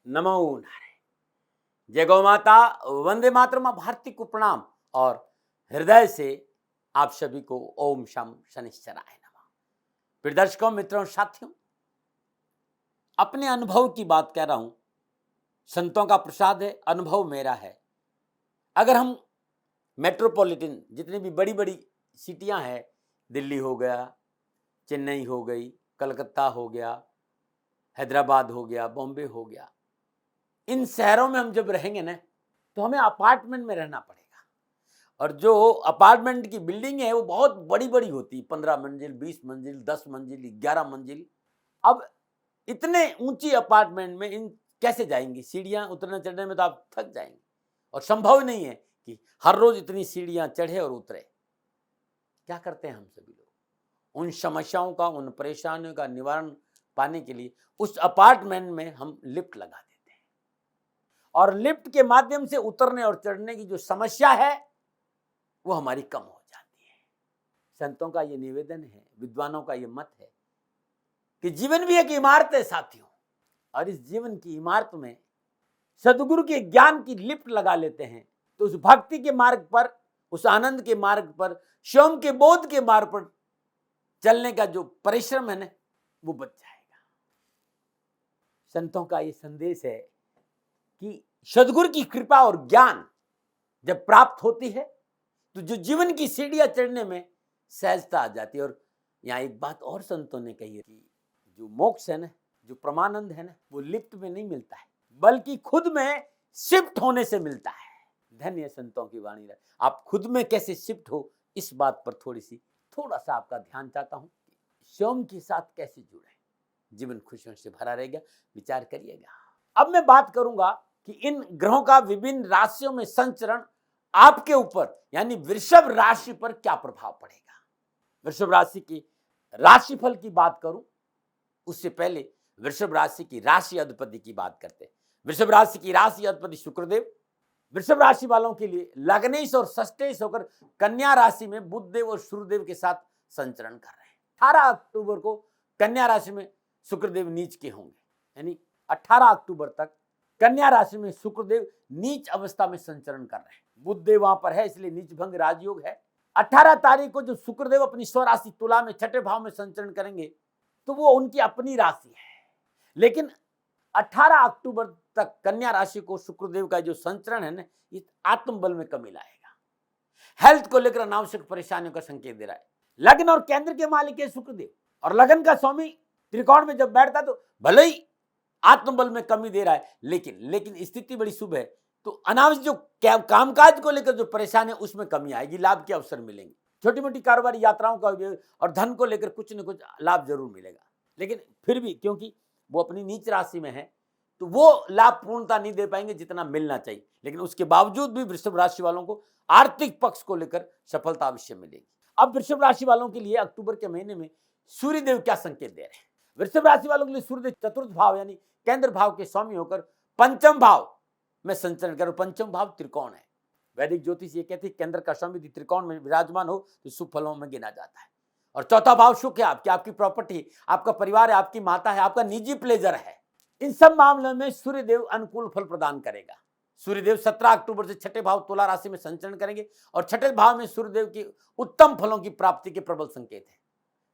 नमो नारायण। जय गौ माता, वंदे मातरम। भारती को प्रणाम और हृदय से आप सभी को ओम शम शनिश्चराय नमः। प्रिय दर्शकों, मित्रों, साथियों, अपने अनुभव की बात कह रहा हूं। संतों का प्रसाद है, अनुभव मेरा है। अगर हम मेट्रोपॉलिटन जितनी भी बड़ी बड़ी सिटियां हैं, दिल्ली हो गया, चेन्नई हो गई, कलकत्ता हो गया, हैदराबाद हो गया, बॉम्बे हो गया, इन शहरों में हम जब रहेंगे ना तो हमें अपार्टमेंट में रहना पड़ेगा। और जो अपार्टमेंट की बिल्डिंग है वो बहुत बड़ी बड़ी होती है, 15 मंजिल, 20 मंजिल, 10 मंजिल, 11 मंजिल। अब इतने ऊंची अपार्टमेंट में इन कैसे जाएंगे? सीढ़ियां उतरने चढ़ने में तो आप थक जाएंगे और संभव नहीं है कि हर रोज इतनी सीढ़ियां चढ़े और उतरे। क्या करते हैं हम सभी लोग? उन समस्याओं का, उन परेशानियों का निवारण पाने के लिए उस अपार्टमेंट में हम लिफ्ट लगा देते हैं और लिफ्ट के माध्यम से उतरने और चढ़ने की जो समस्या है वो हमारी कम हो जाती है। संतों का ये निवेदन है, विद्वानों का ये मत है कि जीवन भी एक इमारत है साथियों, और इस जीवन की इमारत में सदगुरु के ज्ञान की लिफ्ट लगा लेते हैं तो उस भक्ति के मार्ग पर, उस आनंद के मार्ग पर, स्वयं के बोध के मार्ग पर चलने का जो परिश्रम है ना वो बच जाएगा। संतों का ये संदेश है कि सदगुरु की कृपा और ज्ञान जब प्राप्त होती है तो जो जीवन की सीढ़ियां चढ़ने में सहजता आ जाती है। और यहाँ एक बात और संतों ने कही है कि जो मोक्ष है ना, जो परमानंद है ना, वो लिफ्ट में नहीं मिलता है बल्कि खुद में शिफ्ट होने से मिलता है। धन्य संतों की वाणी है। आप खुद में कैसे शिफ्ट हो, इस बात पर थोड़ा सा आपका ध्यान चाहता हूं। स्वयं के साथ कैसे जुड़े, जीवन खुशियों से भरा रहेगा। विचार करिएगा। अब मैं बात करूंगा कि इन ग्रहों का विभिन्न राशियों में संचरण आपके ऊपर यानी वृषभ राशि पर क्या प्रभाव पड़ेगा। वृषभ राशि की राशिफल की बात करूं उससे पहले वृषभ राशि की राशि अधिपति की बात करते हैं। वृषभ राशि की राशि अधिपति शुक्रदेव वृषभ राशि वालों के लिए लग्नेश और षष्ठेश होकर कन्या राशि में बुधदेव और सूर्यदेव के साथ संचरण कर रहे हैं। 18 अक्टूबर को कन्या राशि में शुक्रदेव नीच के होंगे, यानी 18 अक्टूबर तक कन्या राशि में शुक्रदेव नीच अवस्था में संचरण कर रहे हैं। बुधदेव वहां पर है, इसलिए नीच भंग राजयोग है। 18 तारीख को जो शुक्रदेव अपनी स्वराशि तुला में छठे भाव में संचरण करेंगे तो वो उनकी अपनी राशि है। लेकिन 18 अक्टूबर तक कन्या राशि को शुक्रदेव का जो संचरण है ना, ये आत्मबल में कमी लाएगा। हेल्थ को लेकर अनावश्यक परेशानियों का संकेत दे रहा है। लग्न और केंद्र के मालिक है शुक्रदेव, और लग्न का स्वामी त्रिकोण में जब बैठता तो भले ही आत्मबल में कमी दे रहा है, लेकिन स्थिति बड़ी शुभ है। तो अनावश्यक जो कामकाज को लेकर जो परेशानी है उसमें कमी आएगी, लाभ के अवसर मिलेंगे। छोटी मोटी कारोबारी यात्राओं का और धन को लेकर कुछ न कुछ लाभ जरूर मिलेगा। लेकिन फिर भी क्योंकि वो अपनी नीच राशि में है तो वो लाभ पूर्णता नहीं दे पाएंगे जितना मिलना चाहिए। लेकिन उसके बावजूद भी वृषभ राशि वालों को आर्थिक पक्ष को लेकर सफलता अवश्य मिलेगी। अब वृषभ राशि वालों के लिए अक्टूबर के महीने में सूर्यदेव क्या संकेत दे रहे हैं? वृषभ राशि वालों के लिए सूर्यदेव चतुर्थ भाव यानी केंद्र भाव के स्वामी होकर पंचम भाव में संचरण कर। पंचम भाव त्रिकोण है। वैदिक ज्योतिष ये कहती है केंद्र का स्वामी यदि त्रिकोण में विराजमान हो तो शुभ फलों में गिना जाता है। और चौथा भाव सुख है, आपकी प्रॉपर्टी, आपका परिवार है, आपकी माता है, आपका निजी प्लेजर है। इन सब मामलों में सूर्यदेव अनुकूल फल प्रदान करेगा। सूर्यदेव 17 अक्टूबर से छठे भाव तुला राशि में संचरण करेंगे और छठे भाव में सूर्यदेव की उत्तम फलों की प्राप्ति के प्रबल संकेत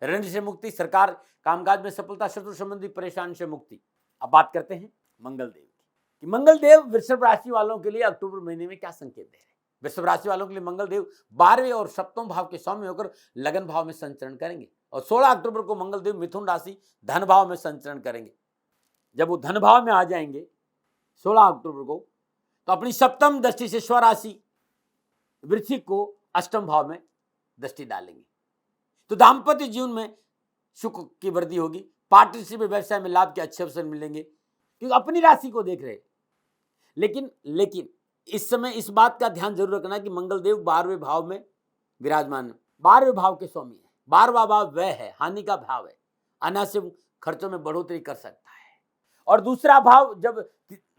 है। ऋण से मुक्ति, सरकार कामकाज में सफलता, शत्रु संबंधी परेशानी से मुक्ति। अब बात करते हैं मंगलदेव की। मंगलदेव वृषभ राशि वालों के लिए अक्टूबर महीने में क्या संकेत दे रहे हैं? वृषभ राशि वालों के लिए मंगलदेव 12वें और 7वें भाव के स्वामी होकर लगन भाव में संचरण करेंगे और 16 अक्टूबर को मंगलदेव मिथुन राशि धन भाव में संचरण करेंगे। जब वो धन भाव में आ जाएंगे 16 अक्टूबर को तो अपनी सप्तम दृष्टि से स्वराशि वृश्चिक को अष्टम भाव में दृष्टि डालेंगे। तो दाम्पत्य जीवन में सुख की वृद्धि होगी। पार्टनरशिप व्यवसाय में लाभ के अच्छे अवसर मिलेंगे क्योंकि अपनी राशि को देख रहे। लेकिन इस समय इस बात का ध्यान जरूर रखना कि मंगलदेव 12वें भाव में विराजमान है। 12वें भाव के स्वामी है। 12वां भाव वह है, हानि का भाव है, अनावश्यक खर्चों में बढ़ोतरी कर सकता है। और दूसरा भाव जब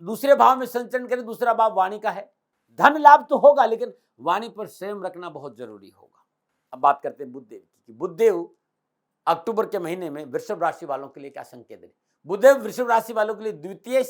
दूसरे भाव में संचरण करे, दूसरा भाव वाणी का है। धन लाभ तो होगा लेकिन वाणी पर संयम रखना बहुत जरूरी होगा। अब बात करते हैं बुधदेव की। बुधदेव अक्टूबर के महीने में वृषभ राशि वालों के लिए क्या संकेत है? बुधदेव वृषभ राशि वालों के लिए द्वितीय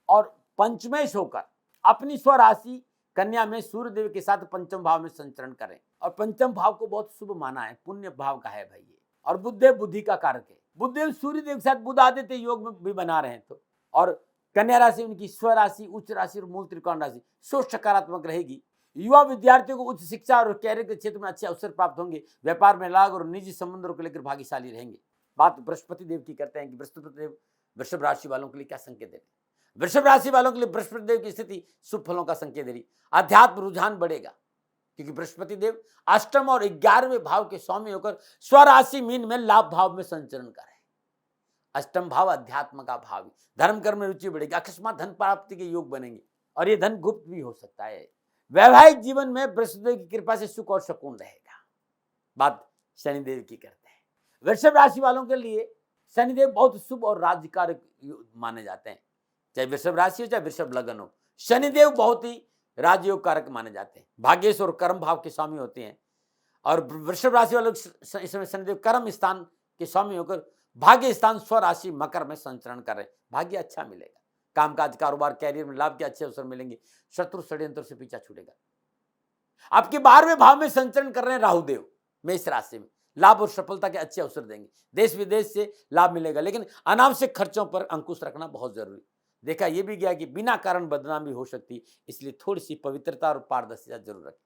और पंचमेश होकर अपनी स्वराशि कन्या में सूर्यदेव के साथ पंचम भाव में संचरण करें। और पंचम भाव को बहुत शुभ माना है, पुण्य भाव का है भाई ये। और बुधदेव बुद्धि का कारक है, बुधदेव सूर्यदेव के साथ बुध आदित्य योग में भी बना रहे हैं। तो और कन्या राशि उनकी स्वराशि, उच्च राशि और मूल त्रिकोण राशि सोच सकारात्मक रहेगी। युवा विद्यार्थियों को उच्च शिक्षा और कैरियर के क्षेत्र में अच्छे अवसर प्राप्त होंगे। व्यापार में लाभ और निजी संबंधों को लेकर भाग्यशाली रहेंगे। बात बृहस्पति देव की करते हैं कि बृहस्पति देव वृषभ राशि वालों के लिए क्या संकेत दे रहे हैं। वृषभ राशि वालों के लिए बृहस्पति देव की स्थिति शुभ फलों का संकेत दे रही। अध्यात्म रुझान बढ़ेगा क्योंकि बृहस्पति देव अष्टम और 11वें भाव के स्वामी होकर स्वराशि मीन में लाभ भाव में संचरण कर रहे हैं। अष्टम भाव अध्यात्म का भाव, धर्म कर्म में रुचि बढ़ेगी, अकस्मात धन प्राप्ति के योग बनेंगे और ये धन गुप्त भी हो सकता है। वैवाहिक जीवन में बृहस्पति की कृपा से सुख और सुकून रहेगा। बात शनिदेव की करते हैं। वृषभ राशि वालों के लिए शनिदेव बहुत शुभ और राज्यकारक माने जाते हैं। चाहे वृषभ राशि हो चाहे वृषभ लग्न हो, शनिदेव बहुत ही राजयोग कारक माने जाते हैं। भाग्येश और कर्म भाव के स्वामी होते हैं और वृषभ राशि वालों इस समय शनिदेव कर्म स्थान के स्वामी होकर भाग्य स्थान स्वराशि मकर में संचरण कर रहे हैं। भाग्य अच्छा मिलेगा, कामकाज कारोबार कैरियर में लाभ के अच्छे अवसर मिलेंगे। शत्रु षड्यंत्र से पीछा छूटेगा। आपके 12वें भाव में संचरण कर रहे हैं राहुदेव मेष राशि में, लाभ और सफलता के अच्छे अवसर देंगे। देश विदेश से लाभ मिलेगा, लेकिन अनावश्यक खर्चों पर अंकुश रखना बहुत जरूरी। देखा यह भी गया कि बिना कारण बदनामी हो सकती, इसलिए थोड़ी सी पवित्रता और पारदर्शिता जरूर रखें।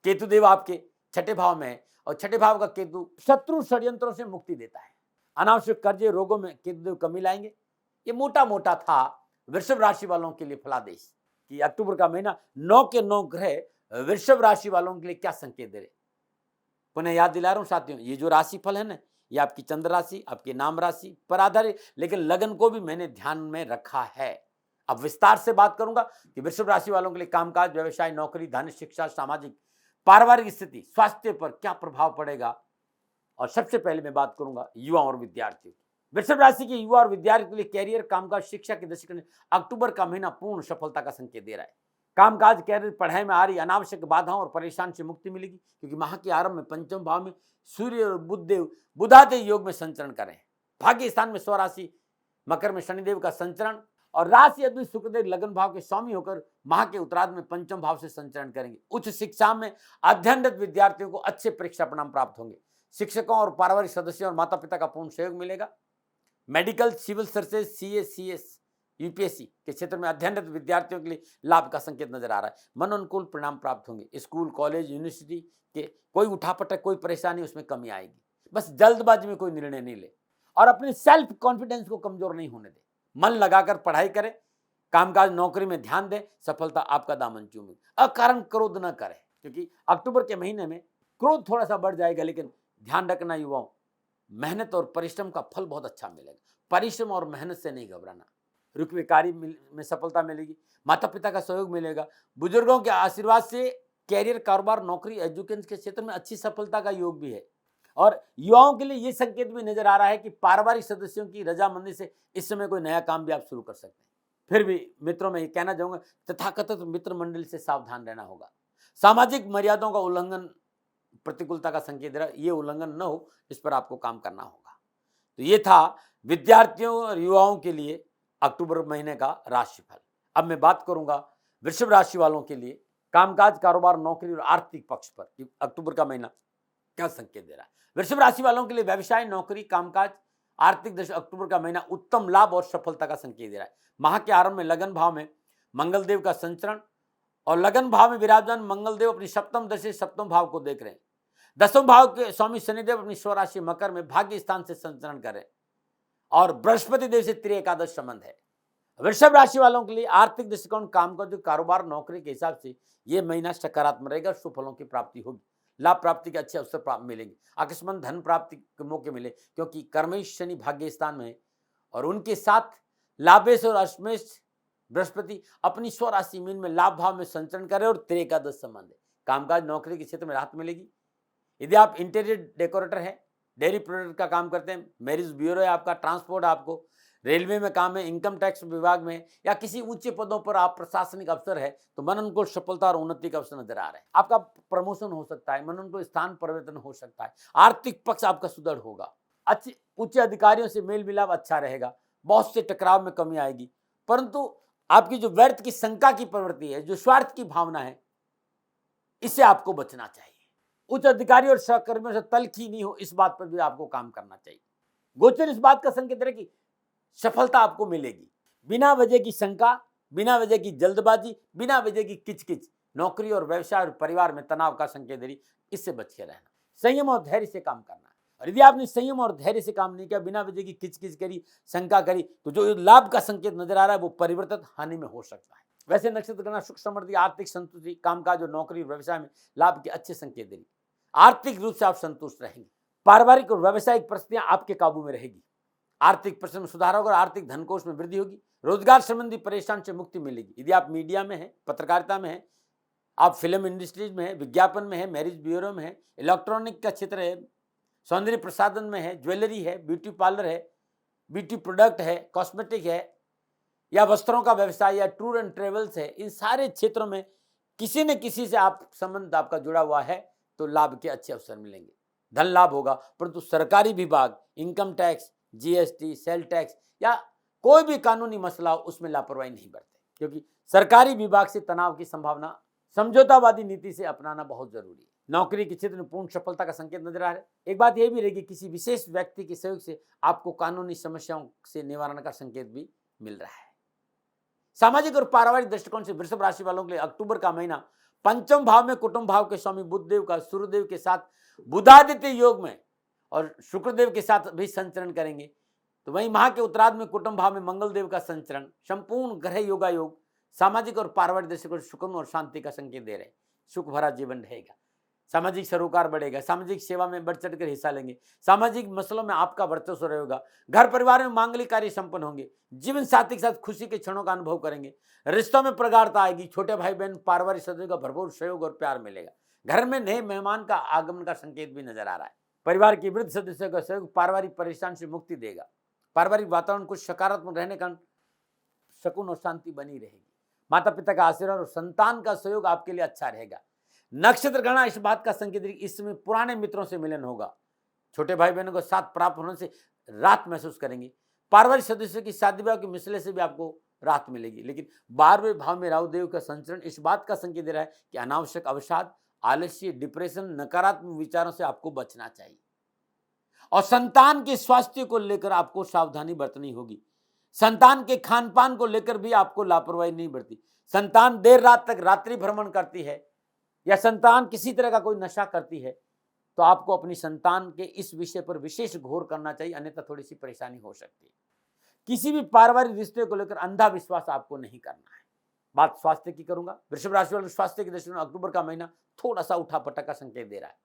केतु देव आपके छठे भाव में है और छठे भाव का केतु शत्रु षड्यंत्रों से मुक्ति देता है। अनावश्यक कर्जे रोगों में केतु देव कमी लाएंगे। ये मोटा मोटा था वृषभ राशि वालों के लिए फलादेश कि अक्टूबर का महीना 9 के 9 ग्रह वृषभ राशि वालों के लिए क्या संकेत दे रहे। पुनः याद दिला रहा हूं साथियों, ये जो राशि फल है ना, ये आपकी चंद्र राशि, आपकी नाम राशि पर आधारित, लेकिन लगन को भी मैंने ध्यान में रखा है। अब विस्तार से बात करूंगा कि वृषभ राशि वालों के लिए कामकाज, व्यवसाय, नौकरी, धन, शिक्षा, सामाजिक, पारिवारिक स्थिति, स्वास्थ्य पर क्या प्रभाव पड़ेगा। और सबसे पहले मैं बात करूंगा युवा और विद्यार्थियों। वृषभ राशि के युवा और विद्यार्थियों के लिए कैरियर, कामकाज, शिक्षा के दृष्टिकोण अक्टूबर का महीना पूर्ण सफलता का संकेत दे रहा है। कामकाज, कैरियर, पढ़ाई में आ रही अनावश्यक बाधाओं और परेशान से मुक्ति मिलेगी क्योंकि माह के आरंभ में पंचम भाव में सूर्य और बुधदेव बुधादि योग में संचरण करें। भाग्य स्थान में स्वराशि मकर में शनिदेव का संचरण और राशि अद्वित शुक्रदेव लगन भाव के स्वामी होकर माह के उत्तरार्ध में पंचम भाव से संचरण करेंगे। उच्च शिक्षा में अध्ययनरत विद्यार्थियों को अच्छे परीक्षा परिणाम प्राप्त होंगे। शिक्षकों और पारिवारिक सदस्यों और माता पिता का पूर्ण सहयोग मिलेगा। Medical, civil services, CA, CS, UPSC के क्षेत्र में अध्ययनरत विद्यार्थियों के लिए लाभ का संकेत नजर आ रहा है। मन अनुकूल परिणाम प्राप्त होंगे। स्कूल, कॉलेज, यूनिवर्सिटी के कोई उठापटक, कोई परेशानी, उसमें कमी आएगी। बस जल्दबाजी में कोई निर्णय नहीं ले और अपने सेल्फ कॉन्फिडेंस को कमजोर नहीं होने दे। मन लगाकर पढ़ाई करें, कामकाज, नौकरी में ध्यान दें, सफलता आपका दामन चूमे। अकारण क्रोध न करें क्योंकि अक्टूबर के महीने में क्रोध थोड़ा सा बढ़ जाएगा, लेकिन ध्यान रखना युवाओं, मेहनत और परिश्रम का फल बहुत अच्छा मिलेगा। परिश्रम और मेहनत से नहीं घबराना। रुके कार्य में सफलता मिलेगी। माता पिता का सहयोग मिलेगा। बुजुर्गों के आशीर्वाद से कैरियर, कारोबार, नौकरी, एजुकेशन के क्षेत्र में अच्छी सफलता का योग भी है। और युवाओं के लिए ये संकेत भी नजर आ रहा है कि पारिवारिक सदस्यों की रजामंदी से इस समय कोई नया काम भी आप शुरू कर सकते हैं। फिर भी मित्रों में ये कहना चाहूंगा, तथाकथित मित्र मंडली से सावधान रहना होगा। सामाजिक मर्यादाओं का उल्लंघन प्रतिकूलता का संकेत दे रहा है, ये उल्लंघन न हो, इस पर आपको काम करना होगा। तो ये था विद्यार्थियों और युवाओं के लिए अक्टूबर महीने का राशिफल। अब मैं बात करूंगा वृषभ राशि वालों के लिए कामकाज, कारोबार, नौकरी और आर्थिक पक्ष पर कि अक्टूबर का महीना क्या संकेत दे रहा है। वृषभ राशि वालों के लिए व्यवसाय, नौकरी, कामकाज, आर्थिक दृष्टि अक्टूबर का महीना उत्तम लाभ और सफलता का संकेत दे रहा है। माह के आरंभ में लगन भाव में मंगलदेव का संचरण और लगन भाव में विराजमान मंगलदेव अपनी सप्तम दशा सप्तम भाव को देख रहे हैं। दसम भाव के स्वामी शनिदेव अपनी स्वराशि मकर में भाग्य स्थान से संचरण करें और बृहस्पति देव से त्रिएकादश संबंध है। वृषभ राशि वालों के लिए आर्थिक दृष्टिकोण, कामकाज, कारोबार, नौकरी के हिसाब से यह महीना सकारात्मक रहेगा। शुभ फलों की प्राप्ति होगी। लाभ प्राप्ति के अच्छे अवसर प्राप्त मिलेंगे। अकस्मात धन प्राप्ति के मौके मिले क्योंकि कर्मेश शनि भाग्य स्थान में है और उनके साथ लाभेश और अष्टमेश बृहस्पति अपनी स्वराशि मीन में लाभ भाव में संचरण करें और त्रिएकादश संबंध है। कामकाज, नौकरी के क्षेत्र में राहत मिलेगी। यदि आप इंटीरियर डेकोरेटर हैं, डेयरी प्रोडक्ट का काम करते हैं, मैरिज ब्यूरो है आपका, ट्रांसपोर्ट आपको, रेलवे में काम है, इनकम टैक्स विभाग में या किसी ऊंचे पदों पर आप प्रशासनिक अफसर है, तो मन उनको सफलता और उन्नति का अवसर नजर आ रहा है। आपका प्रमोशन हो सकता है, मन उनको स्थान परिवर्तन हो सकता है। आर्थिक पक्ष आपका सुदृढ़ होगा। अच्छे उच्च अधिकारियों से मेल मिलाप अच्छा रहेगा। बहुत से टकराव में कमी आएगी, परंतु आपकी जो व्यर्थ की शंका की प्रवृत्ति है, जो स्वार्थ की भावना है, इससे आपको बचना चाहिए। उच्च अधिकारी और सहकर्मियों से तलखी नहीं हो, इस बात पर भी आपको काम करना चाहिए। गोचर इस बात का संकेत है कि सफलता आपको मिलेगी। बिना वजह की शंका, बिना वजह की जल्दबाजी, बिना वजह की किचकिच नौकरी और व्यवसाय और परिवार में तनाव का संकेत दे रही, इससे बच के रहना। संयम और धैर्य से काम करना है, और यदि आपने संयम और धैर्य से काम नहीं किया, बिना वजह की किचकिच करी, शंका करी, तो जो लाभ का संकेत नजर आ रहा है वो परिवर्तित हानि में हो सकता है। वैसे नक्षत्र गणना सुख समृद्धि, आर्थिक संतुष्टि, कामकाज और नौकरी व्यवसाय में लाभ के अच्छे संकेत दे रही। आर्थिक रूप से आप संतुष्ट रहेंगे। पारिवारिक और व्यावसायिक परिस्थितियां आपके काबू में रहेगी। आर्थिक प्रश्न में सुधार होगा और आर्थिक धनकोष में वृद्धि होगी। रोजगार संबंधी परेशान से मुक्ति मिलेगी। यदि आप मीडिया में हैं, पत्रकारिता में हैं, आप फिल्म इंडस्ट्रीज में हैं, विज्ञापन में हैं, मैरिज ब्यूरो में हैं, इलेक्ट्रॉनिक का क्षेत्र है, सौंदर्य प्रसाधन में है, ज्वेलरी है, ब्यूटी पार्लर है, ब्यूटी प्रोडक्ट है, कॉस्मेटिक है, या वस्त्रों का व्यवसाय या टूर एंड ट्रेवल्स है, इन सारे क्षेत्रों में किसी न किसी से आप संबंध आपका जुड़ा हुआ है तो लाभ के अच्छे अवसर मिलेंगे। धन लाभ होगा, परंतु सरकारी विभाग, income tax, GST, sale tax या कोई भी कानूनी मसला हो, उसमें लापरवाही नहीं बरते, क्योंकि सरकारी विभाग से तनाव की संभावना समझौतावादी नीति से अपनाना बहुत जरूरी है। नौकरी के क्षेत्र में पूर्ण सफलता का संकेत नजर आ रहा है। एक बात यह भी रहेगी, किसी विशेष व्यक्ति के सहयोग से आपको कानूनी समस्याओं से निवारण का संकेत भी मिल रहा है। सामाजिक और पारिवारिक दृष्टिकोण से वृषभ राशि वालों के लिए अक्टूबर का महीना पंचम भाव में कुटुंब भाव के स्वामी बुधदेव का सूर्यदेव के साथ बुधादित्य योग में और शुक्रदेव के साथ भी संचरण करेंगे। तो वहीं माह के उत्तरार्ध में कुटुंब भाव में मंगल देव का संचरण संपूर्ण ग्रह योगा योग सामाजिक और पारिवारिक दृष्टिकोण से सुकून और शांति का संकेत दे रहे हैं। सुख भरा जीवन रहेगा, सामाजिक सरोकार बढ़ेगा, सामाजिक सेवा में बढ़ चढ़कर हिस्सा लेंगे, सामाजिक मसलों में आपका वर्चस्व रहेगा, घर परिवार में मांगलिक कार्य संपन्न होंगे, जीवन साथी के साथ खुशी के क्षणों का अनुभव करेंगे, रिश्तों में प्रगाढ़ता आएगी, छोटे भाई बहन पारिवारिक सदस्यों का भरपूर सहयोग और प्यार मिलेगा। घर में नए मेहमान का आगमन का संकेत भी नजर आ रहा है। परिवार के वृद्ध सदस्यों का सहयोग पारिवारिक परेशान से मुक्ति देगा। पारिवारिक वातावरण कुछ सकारात्मक रहने का सुकून और शांति बनी रहेगी। माता पिता का आशीर्वाद और संतान का सहयोग आपके लिए अच्छा रहेगा। नक्षत्र गणना इस बात का संकेत इस समय पुराने मित्रों से मिलन होगा। छोटे भाई बहनों को साथ प्राप्त होने से राहत महसूस करेंगे। पारिवारिक सदस्यों की शादी विवाह के मिसले से भी आपको राहत मिलेगी। लेकिन 12वें भाव में राहु देव का संचरण इस बात का संकेत दे रहा है कि अनावश्यक अवसाद, आलस्य, डिप्रेशन, नकारात्मक विचारों से आपको बचना चाहिए और संतान के स्वास्थ्य को लेकर आपको सावधानी बरतनी होगी। संतान के खान पान को लेकर भी आपको लापरवाही नहीं बरती। संतान देर रात तक रात्रि भ्रमण करती है या संतान किसी तरह का कोई नशा करती है तो आपको अपनी संतान के इस विषय पर विशेष घोर करना चाहिए, अन्यथा थोड़ी सी परेशानी हो सकती है। किसी भी पारिवारिक रिश्ते को लेकर अंधा विश्वास आपको नहीं करना है। बात स्वास्थ्य की करूंगा। वृषभ राशि वाले स्वास्थ्य की दृष्टि में अक्टूबर का महीना थोड़ा सा उठा पटक का संकेत दे रहा है।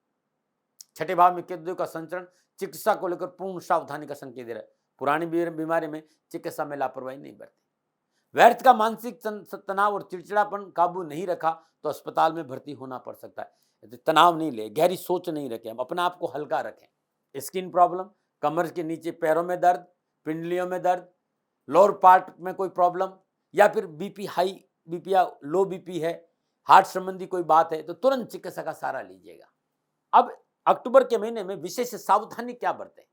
छठे भाव में केतु का संचरण चिकित्सा को लेकर पूर्ण सावधानी का संकेत दे रहा है। पुरानी बीमारी में चिकित्सा में लापरवाही नहीं बरती। व्यर्थ का मानसिक तनाव और चिड़चिड़ापन काबू नहीं रखा तो अस्पताल में भर्ती होना पड़ सकता है। तनाव नहीं ले, गहरी सोच नहीं रखें, अपने आप को हल्का रखें। स्किन प्रॉब्लम, कमर के नीचे पैरों में दर्द, पिंडलियों में दर्द, लोअर पार्ट में कोई प्रॉब्लम या फिर बीपी हाई बीपी या लो बीपी है, हार्ट संबंधी कोई बात है तो तुरंत चिकित्सा का सहारा लीजिएगा। अब अक्टूबर के महीने में विशेष सावधानी क्या बरतें?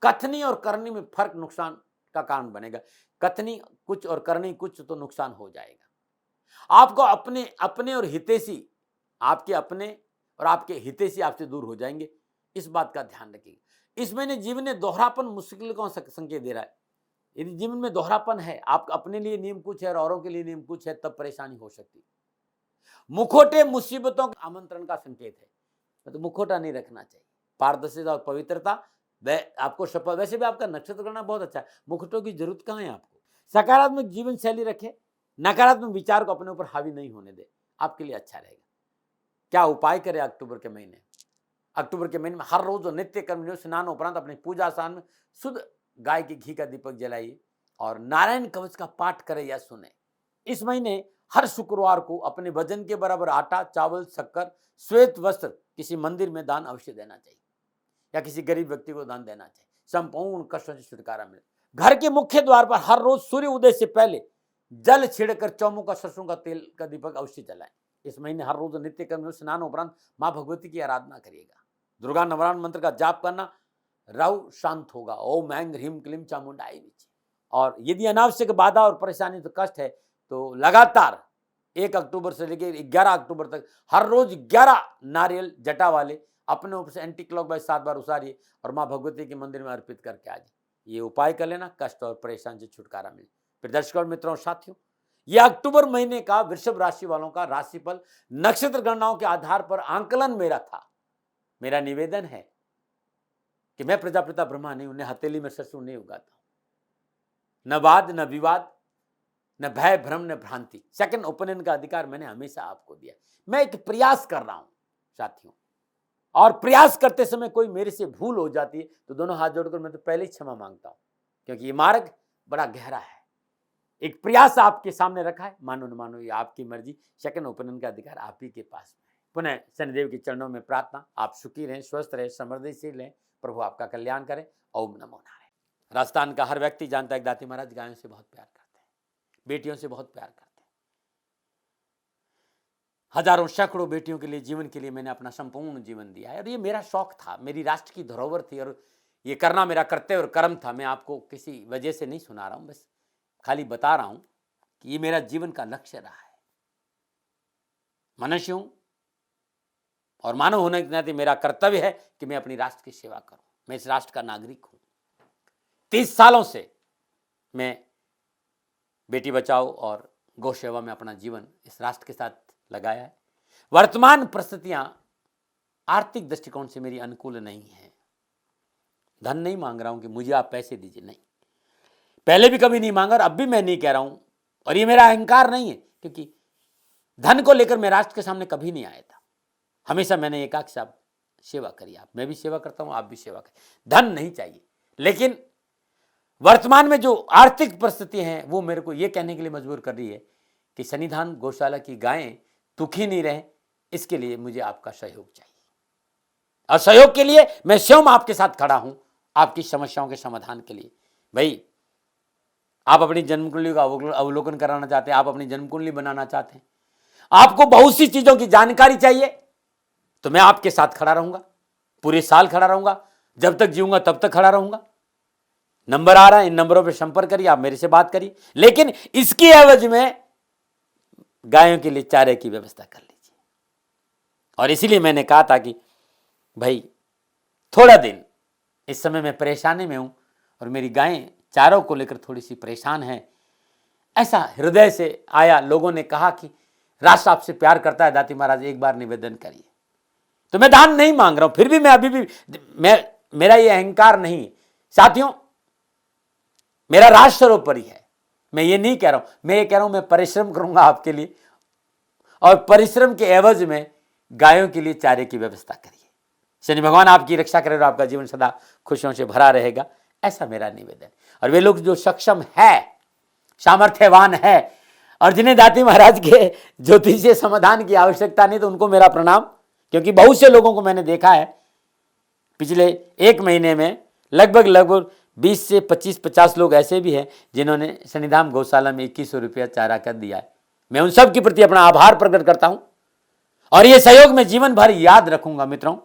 कथनी और करनी में फर्क नुकसान का कारण बनेगा। कथनी कुछ और करनी कुछ तो नुकसान हो जाएगा। आपको अपने और हितैषी, आपके अपने और आपके हितैषी आपसे दूर हो जाएंगे, इस बात का ध्यान रखिएगा। इस महीने जीवन में दोहरापन मुश्किल का संकेत दे रहा है। यदि जीवन में दोहरापन है, आप अपने लिए नियम कुछ है और औरों के लिए नियम कुछ है, तब परेशानी हो सकती है। मुखौटे मुसीबतों का आमंत्रण का संकेत है, तो मुखौटा नहीं रखना चाहिए। पारदर्शिता और पवित्रता आपको शपथ। वैसे भी आपका नक्षत्र करना बहुत अच्छा है, मुकुटों की जरूरत कहाँ है आपको। सकारात्मक जीवन शैली रखें, नकारात्मक विचार को अपने ऊपर हावी नहीं होने दे, आपके लिए अच्छा रहेगा। क्या उपाय करें अक्टूबर के महीने? अक्टूबर के महीने में हर रोज नित्य कर्म स्नान उपरांत अपने पूजा स्थान में शुद्ध गाय के घी का दीपक जलाइए और नारायण कवच का पाठ करें या सुने। इस महीने हर शुक्रवार को अपने वजन के बराबर आटा, चावल, शक्कर, श्वेत वस्त्र किसी मंदिर में दान अवश्य देना चाहिए या किसी गरीब व्यक्ति को दान देना चाहिए। संपूर्ण कष्टों से छुटकारा मिले। घर के मुख्य द्वार पर हर रोज सूर्य उदय से पहले जल छिड़कर चौमुखा सरसों का तेल का दीपक अवश्य जलाएं। इस महीने हर रोज नित्य कर्म स्नान उपरांत माँ भगवती की आराधना करिएगा। दुर्गा नवरात्र मंत्र का जाप करना राहु शांत होगा। ओम ऐं ह्रीं क्लीं चामुंडाई विचे और यदि अनावश्यक बाधा और परेशानी तो कष्ट है तो लगातार 1 अक्टूबर से लेकर 11 अक्टूबर तक हर रोज 11 नारियल जटा वाले अपने ऊपर से एंटी क्लॉकवाइज 7 बार उतारिए और माँ भगवती के मंदिर में अर्पित करके आ जाइए। ये उपाय कर लेना, कष्ट और परेशानी से छुटकारा मिले। फिर दर्शकों और मित्रों और साथियों, ये अक्टूबर महीने का वृषभ राशि वालों का राशिफल नक्षत्र गणनाओं के आधार पर आंकलन मेरा था। मेरा निवेदन है कि मैं प्रजापिता ब्रह्मा नहीं, उन्हें हथेली में सरसों नहीं उगाता, न वाद न विवाद, न भय भ्रम न भ्रांति। सेकंड ओपिनियन का अधिकार मैंने हमेशा आपको दिया। मैं एक प्रयास कर रहा हूं साथियों, और प्रयास करते समय कोई मेरे से भूल हो जाती है तो दोनों हाथ जोड़कर मैं तो पहले ही क्षमा मांगता हूं, क्योंकि ये मार्ग बड़ा गहरा है। एक प्रयास आपके सामने रखा है, मानो न मानो ये आपकी मर्जी। सेकंड ओपिनियन का अधिकार आप ही के पास में है। पुनः शनिदेव के चरणों में प्रार्थना, आप सुखी रहें, स्वस्थ रहें, समृद्धिशील रहें, प्रभु आपका कल्याण करें। ओम नमो नारायण। राजस्थान का हर व्यक्ति जानता है कि दाती महाराज गायों से बहुत प्यार करते हैं, बेटियों से बहुत प्यार करते हैं। हजारों सैकड़ों बेटियों के लिए, जीवन के लिए मैंने अपना संपूर्ण जीवन दिया है, और ये मेरा शौक था, मेरी राष्ट्र की धरोहर थी, और ये करना मेरा कर्तव्य और कर्म था। मैं आपको किसी वजह से नहीं सुना रहा हूं, बस खाली बता रहा हूं कि ये मेरा जीवन का लक्ष्य रहा है। मनुष्य हूं और मानव होने के नाते मेरा कर्तव्य है कि मैं अपनी राष्ट्र की सेवा करूं। मैं इस राष्ट्र का नागरिक हूं। 30 सालों से मैं बेटी बचाओ और गौ सेवा में अपना जीवन इस राष्ट्र के साथ लगाया है। वर्तमान परिस्थितियां आर्थिक दृष्टिकोण से मेरी अनुकूल नहीं है। धन नहीं मांग रहा हूं कि मुझे आप पैसे दीजिए, नहीं, पहले भी कभी नहीं मांगा और अब भी मैं नहीं कह रहा हूं, और ये मेरा अहंकार नहीं है, क्योंकि धन को लेकर मैं राष्ट्र के सामने कभी नहीं आया था। हमेशा मैंने ये कहा कि साहब सेवा करिए, आप, मैं भी सेवा करता हूं, आप भी सेवा करिए, धन नहीं चाहिए। लेकिन वर्तमान में जो आर्थिक परिस्थिति हैं वो मेरे को ये कहने के लिए मजबूर कर रही है कि सन्निधान गौशाला की गायें दुखी नहीं रहे, इसके लिए मुझे आपका सहयोग चाहिए, और सहयोग के लिए मैं स्वयं आपके साथ खड़ा हूं, आपकी समस्याओं के समाधान के लिए। भाई, आप अपनी जन्म कुंडली का अवलोकन कराना चाहते हैं, आप अपनी जन्म कुंडली बनाना चाहते हैं, आपको बहुत सी चीजों की जानकारी चाहिए, तो मैं आपके साथ खड़ा रहूंगा, पूरे साल खड़ा रहूंगा, जब तक जीऊंगा तब तक खड़ा रहूंगा। नंबर आ रहा है, इन नंबरों पर संपर्क करिए, आप मेरे से बात करिए, लेकिन इसकी एवज में गायों के लिए चारे की व्यवस्था कर लीजिए। और इसीलिए मैंने कहा था कि भाई थोड़ा दिन, इस समय मैं परेशानी में हूं और मेरी गायें चारों को लेकर थोड़ी सी परेशान है। ऐसा हृदय से आया, लोगों ने कहा कि राष्ट्र आपसे प्यार करता है दाती महाराज, एक बार निवेदन करिए। तो मैं दान नहीं मांग रहा हूं, फिर भी मैं अभी भी, मेरा ये अहंकार नहीं है साथियों, मेरा राष्ट्र सर्वोपरि है। मैं ये नहीं कह रहा हूं, मैं ये कह रहा हूं मैं परिश्रम करूंगा आपके लिए, और परिश्रम के एवज में गायों के लिए चारे की व्यवस्था करिए। शनि भगवान आपकी रक्षा करे और आपका जीवन सदा खुशियों से भरा रहेगा, ऐसा मेरा निवेदन। और वे लोग जो सक्षम है, सामर्थ्यवान है, और जिन्हें दाती महाराज के ज्योतिषीय समाधान की आवश्यकता नहीं, तो उनको मेरा प्रणाम, क्योंकि बहुत से लोगों को मैंने देखा है पिछले 1 महीने में लगभग 20 से 25-50 लोग ऐसे भी हैं जिन्होंने शनिधाम गौशाला में 2100 रुपया चारा कर दिया है। मैं उन सब के प्रति अपना आभार प्रकट करता हूं, और यह सहयोग मैं जीवन भर याद रखूंगा। मित्रों,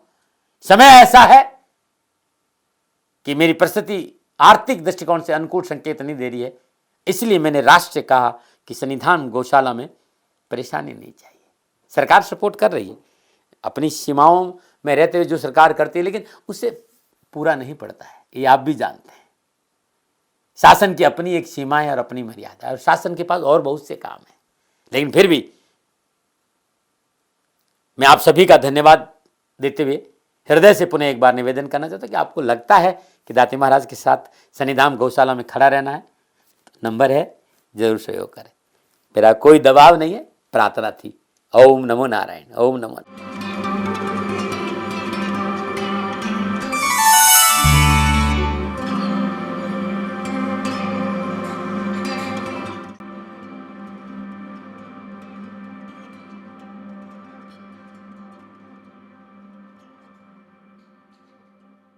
समय ऐसा है कि मेरी परिस्थिति आर्थिक दृष्टिकोण से अनुकूल संकेत नहीं दे रही है, इसलिए मैंने राष्ट्र से कहा कि सन्निधान गौशाला में परेशानी नहीं चाहिए। सरकार सपोर्ट कर रही है, अपनी सीमाओं में रहते हुए जो सरकार करती है, लेकिन उससे पूरा नहीं पड़ता है, ये आप भी जानते हैं। शासन की अपनी एक सीमा है और अपनी मर्यादा है, और शासन के पास और बहुत से काम है। लेकिन फिर भी मैं आप सभी का धन्यवाद देते हुए हृदय से पुनः एक बार निवेदन करना चाहता हूं कि आपको लगता है कि दाती महाराज के साथ सन्निधाम गौशाला में खड़ा रहना है, तो नंबर है, जरूर सहयोग करें। मेरा कोई दबाव नहीं है, प्रार्थना थी। ओम नमो नारायण। ओम नमो।